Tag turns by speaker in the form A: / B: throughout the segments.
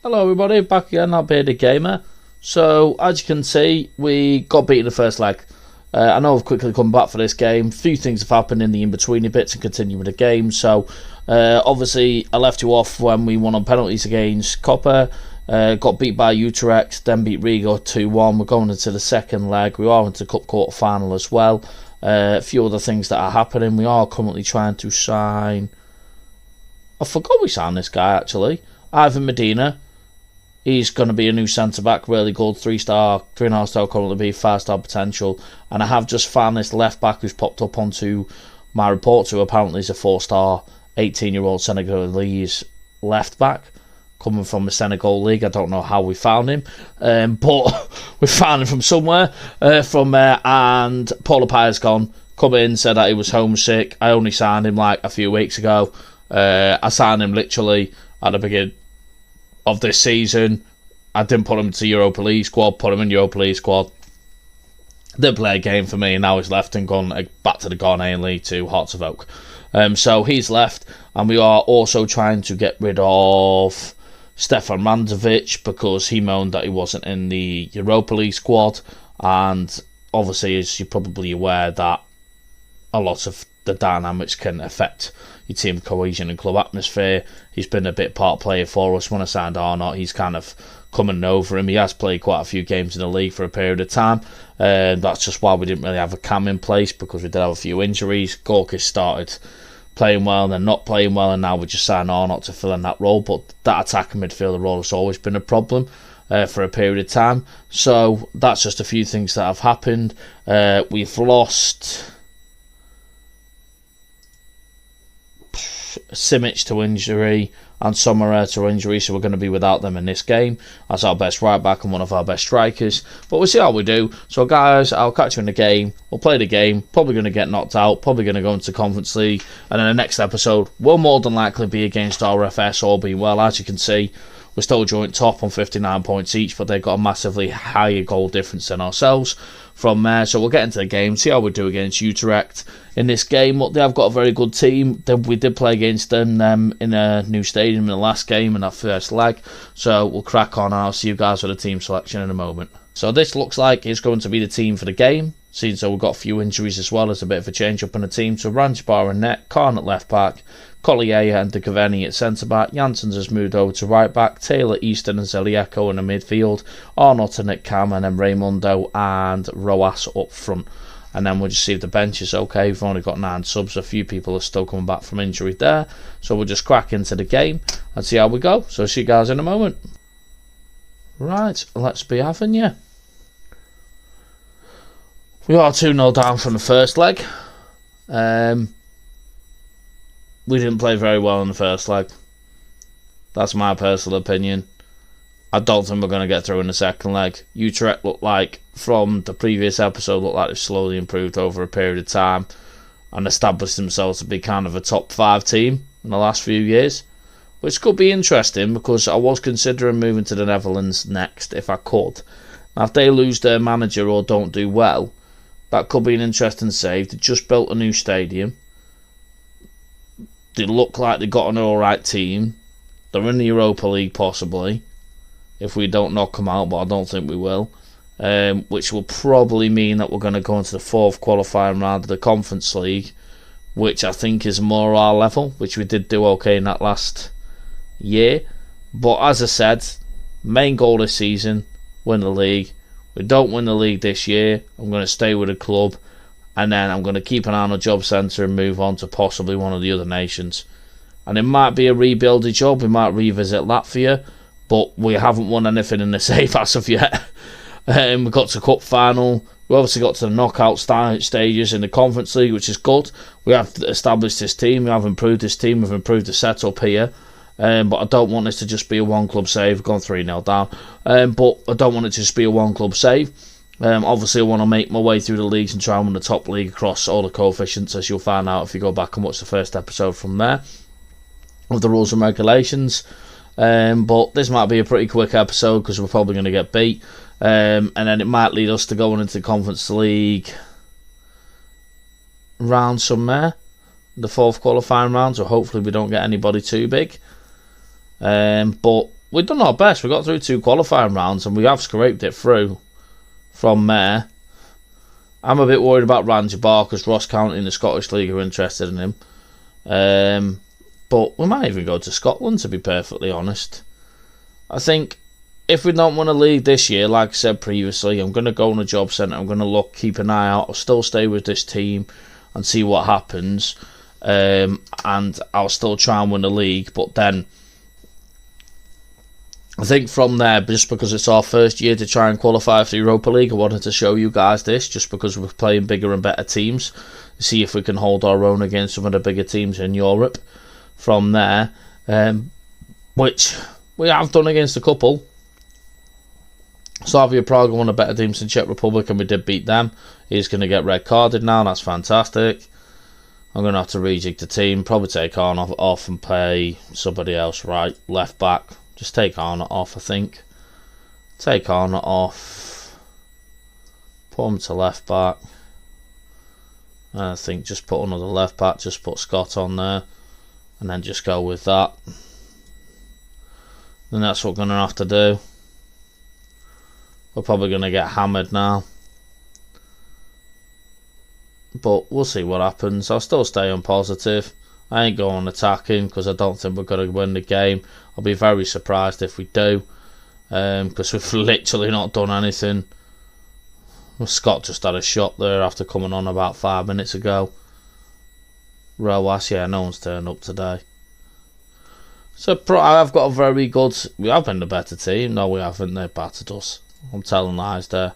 A: Hello everybody, back again, Alphabetti Gamer. So, as you can see, we got beat in the first leg. I know I've quickly come back for this game. A few things have happened in the in-betweeny bits and continue with the game. So, obviously, I left you off when we won on penalties against Copper. Got beat by Utrecht, then beat Riga 2-1. We're going into the second leg. We are into the Cup quarter-final as well. A few other things that are happening. We are currently trying to sign... I forgot we signed this guy, actually. Ivan Medina. He's going to be a new centre-back, really good, 3-star, 3.5-star currently, 5-star potential. And I have just found this left-back who's popped up onto my report, who apparently is a 4-star, 18-year-old Senegalese left-back, coming from the Senegal League. I don't know how we found him, but we found him from somewhere, and Paul Appiah's gone, come in, said that he was homesick. I only signed him like a few weeks ago. I signed him literally at the beginning of this season. I didn't put him into Europa League squad, put him in Europa League squad. Didn't play a game for me, and now he's left and gone back to the Ghanaian League to Hearts of Oak. So he's left, and we are also trying to get rid of Stefan Mandovic because he moaned that he wasn't in the Europa League squad, and obviously, as you're probably aware, that a lot of the dynamics can affect your team cohesion and club atmosphere. He's been a bit part player for us. When I signed Arnott, he's kind of coming over him. He has played quite a few games in the league for a period of time. That's just why we didn't really have a cam in place, because we did have a few injuries. Gorkis started playing well and then not playing well, and now we just signed Arnott to fill in that role. But that attacking midfielder role has always been a problem for a period of time. So that's just a few things that have happened. We've lost Simic to injury and Sommer to injury, so we're going to be without them in this game as our best right back and one of our best strikers. But we'll see how we do. So guys, I'll catch you in the game. We'll play the game. Probably going to get knocked out. Probably going to go into Conference League, and then the next episode will more than likely be against RFS, all being well. As you can see, we're still joint top on 59 points each, but they've got a massively higher goal difference than ourselves from there. So we'll get into the game, see how we do against Utrecht in this game. They have got a very good team. We did play against them in a new stadium in the last game in that first leg. So we'll crack on, and I'll see you guys with the team selection in a moment. So this looks like it's going to be the team for the game. Seeing so we've got a few injuries as well as a bit of a change up in the team. So Ranjbar and net, Khan at left back, Collier and De Cavani at centre back, Janssens has moved over to right back, Taylor, Easton and Zelieko in the midfield, Arnott and at cam, and then Raimundo and Roas up front. And then we'll just see if the bench is okay. We've only got 9 subs, a few people are still coming back from injury there. So we'll just crack into the game and see how we go. So see you guys in a moment. Right, let's be having you. We are 2-0 down from the first leg. We didn't play very well in the first leg. That's my personal opinion. I don't think we're going to get through in the second leg. Utrecht looked like, from the previous episode, looked like they've slowly improved over a period of time and established themselves to be kind of a top 5 team in the last few years, which could be interesting because I was considering moving to the Netherlands next if I could. Now, if they lose their manager or don't do well, that could be an interesting save. They just built a new stadium. They look like they've got an alright team. They're in the Europa League possibly, if we don't knock them out, but I don't think we will. Which will probably mean that we're going to go into the 4th qualifying round of the Conference League, which I think is more our level, which we did do okay in that last year. But as I said, main goal this season, win the league. We don't win the league this year, I'm going to stay with the club, and then I'm going to keep an eye on the job centre and move on to possibly one of the other nations. And it might be a rebuilding job, we might revisit Latvia, but we haven't won anything in the safe as of yet. We got to cup final, we obviously got to the knockout stages in the Conference League, which is good. We have established this team, we have improved this team, we've improved the setup here. But I don't want this to just be a one-club save. We've gone 3-0 down. But I don't want it to just be a one-club save. Obviously, I want to make my way through the leagues and try and win the top league across all the coefficients, as you'll find out if you go back and watch the first episode from there of the rules and regulations. But this might be a pretty quick episode because we're probably going to get beat. And then it might lead us to going into the Conference League round somewhere, the fourth qualifying round, so hopefully we don't get anybody too big. But we've done our best. We got through 2 qualifying rounds and we have scraped it through from there. I'm a bit worried about Randy Barr because Ross County in the Scottish League are interested in him. But we might even go to Scotland, to be perfectly honest. I think if we don't win a league this year, like I said previously, I'm going to go on a job centre. I'm going to keep an eye out. I'll still stay with this team and see what happens. And I'll still try and win the league. But then I think from there, just because it's our first year to try and qualify for the Europa League, I wanted to show you guys this just because we're playing bigger and better teams. See if we can hold our own against some of the bigger teams in Europe from there. Which we have done against a couple. Slavia Prague are one of the better teams in Czech Republic and we did beat them. He's going to get red carded now. That's fantastic. I'm going to have to rejig the team. Probably take Arnott off and play somebody else right. Left back. Just take Arnott off, I think. Take Arnott off. Put him to left back. And I think just put another left back. Just put Scott on there. And then just go with that. And that's what we're going to have to do. We're probably going to get hammered now. But we'll see what happens. I'll still stay on positive. I ain't going attacking because I don't think we're going to win the game. I'll be very surprised if we do. Because we've literally not done anything. Scott just had a shot there after coming on about 5 minutes ago. Roas, yeah, no one's turned up today. So I've got a very good... We have been the better team. No, we haven't. They battered us. I'm telling lies there.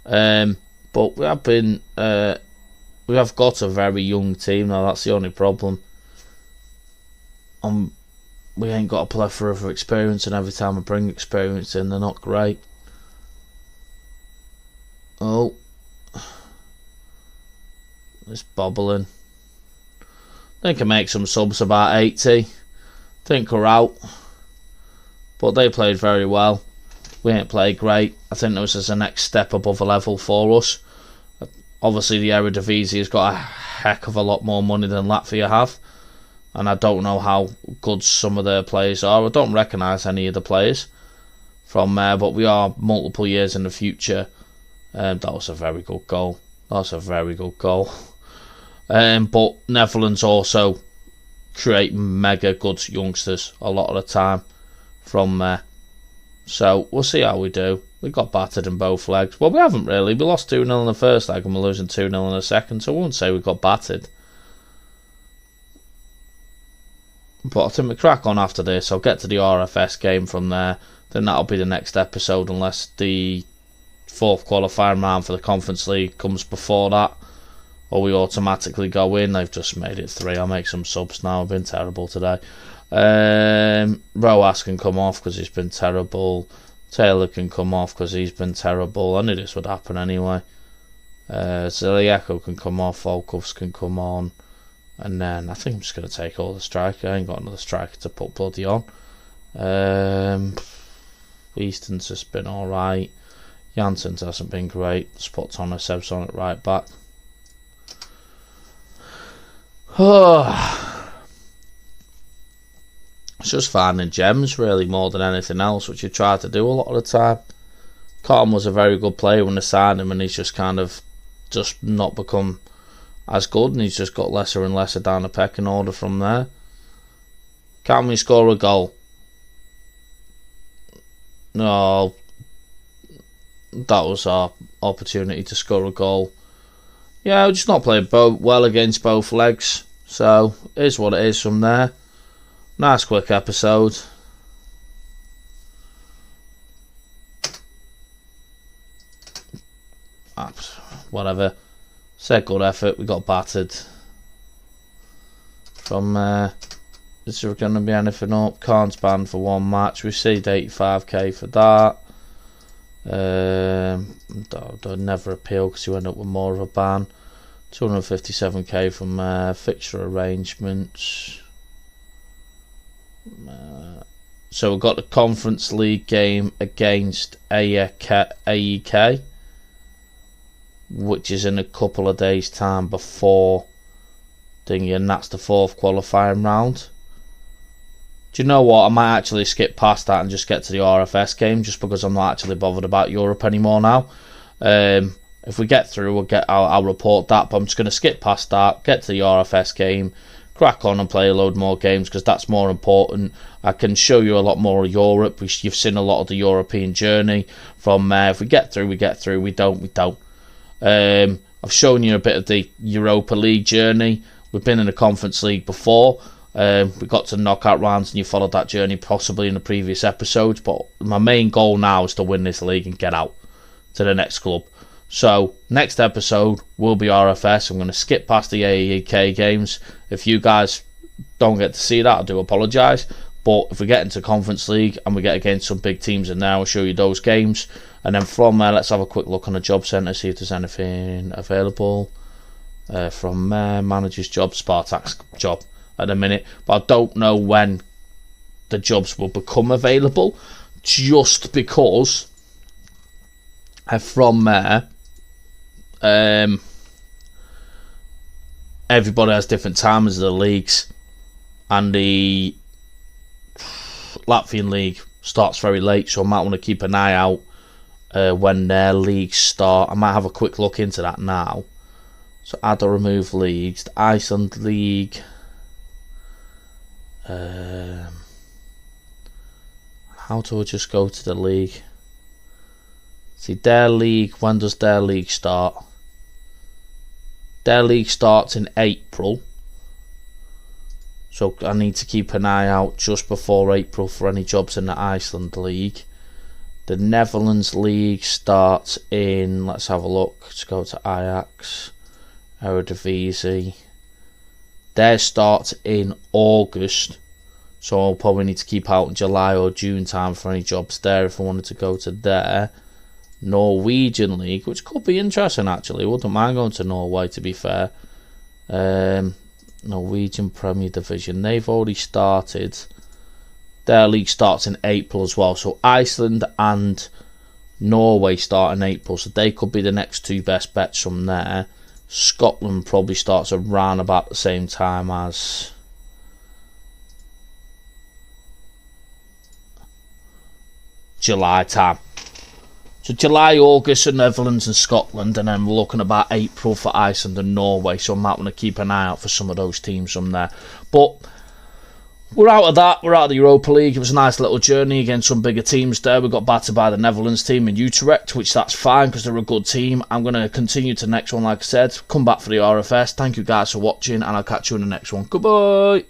A: But we have been... we have got a very young team now. That's the only problem. We ain't got a plethora of experience, and every time I bring experience in, they're not great. Oh. It's bobbling. I think I make some subs about 80. I think we're out. But they played very well. We ain't played great. I think this is the next step above a level for us. Obviously, the Eredivisie has got a heck of a lot more money than Latvia have. And I don't know how good some of their players are. I don't recognise any of the players from there. But we are multiple years in the future. That was a very good goal. That's a very good goal. But Netherlands also create mega good youngsters a lot of the time from there. So we'll see how we do. We got battered in both legs. Well, we haven't really. We lost 2-0 in the first leg and we're losing 2-0 in the second. So I wouldn't say we got battered. But I think we crack on after this. I'll get to the RFS game from there. Then that'll be the next episode unless the fourth qualifying round for the Conference League comes before that. Or we automatically go in. They've just made it 3. I'll make some subs now. I've been terrible today. Roas can come off because he's been terrible. Taylor can come off because he's been terrible. I knew this would happen anyway. Zilieko can come off. Volkovs can come on. And then I think I'm just going to take all the striker. I ain't got another striker to put bloody on. Easton's just been alright. Janssens hasn't been great. Let's put Tonasev's on it right back. It's just finding gems really more than anything else, which you try to do a lot of the time. Cotton was a very good player when they signed him, and he's just kind of just not become as good, and he's just got lesser and lesser down the pecking order from there. Can we score a goal? No. That was our opportunity to score a goal. Yeah, we're just not playing well against both legs. So, it is what it is from there. Nice quick episode. Whatever. Said good effort. We got battered from Is there going to be anything up? Can't ban for 1 match. We saved 85k for that. They'll never appeal because you end up with more of a ban. 257k from fixture arrangements. So we've got the Conference League game against AEK, which is in a couple of days' time before thingy, and that's the 4th qualifying round. Do you know what? I might actually skip past that and just get to the RFS game, just because I'm not actually bothered about Europe anymore now. If we get through, I'll report that, but I'm just going to skip past that, get to the RFS game, crack on and play a load more games, because that's more important. I can show you a lot more of Europe. You've seen a lot of the European journey from if we get through, we get through. We don't, we don't. I've shown you a bit of the Europa League journey. We've been in the Conference League before. We got to knockout rounds, and you followed that journey possibly in the previous episodes. But my main goal now is to win this league and get out to the next club. So next episode will be RFS. I'm going to skip past the AEK games. If you guys don't get to see that, I do apologise. But if we get into Conference League and we get against some big teams in there, I'll show you those games. And then from there, let's have a quick look on the job centre, see if there's anything available. From manager's job, Spartak's job at the minute, but I don't know when the jobs will become available, just because from there everybody has different times of the leagues, and the Latvian league starts very late, so I might want to keep an eye out when their leagues start. I might have a quick look into that now. So add or remove leagues. The Iceland league. How do I just go to the league? See, their league, when does their league start? Their league starts in April. So I need to keep an eye out just before April for any jobs in the Iceland league. The Netherlands league starts in, let's have a look. Let's go to Ajax. Eredivisie. Theirs starts in August, so I'll probably need to keep out in July or June time for any jobs there if I wanted to go to their Norwegian league, which could be interesting actually. Wouldn't mind going to Norway, to be fair. Norwegian Premier Division, they've already started. Their league starts in April as well, so Iceland and Norway start in April, so they could be the next two best bets from there. Scotland probably starts around about the same time as July time. So July, August for Netherlands and Scotland, and then we're looking about April for Iceland and Norway, so I might want to keep an eye out for some of those teams from there. But we're out of that. We're out of the Europa League. It was a nice little journey against some bigger teams there. We got battered by the Netherlands team in Utrecht, which that's fine because they're a good team. I'm going to continue to the next one, like I said. Come back for the RFS. Thank you guys for watching, and I'll catch you in the next one. Goodbye.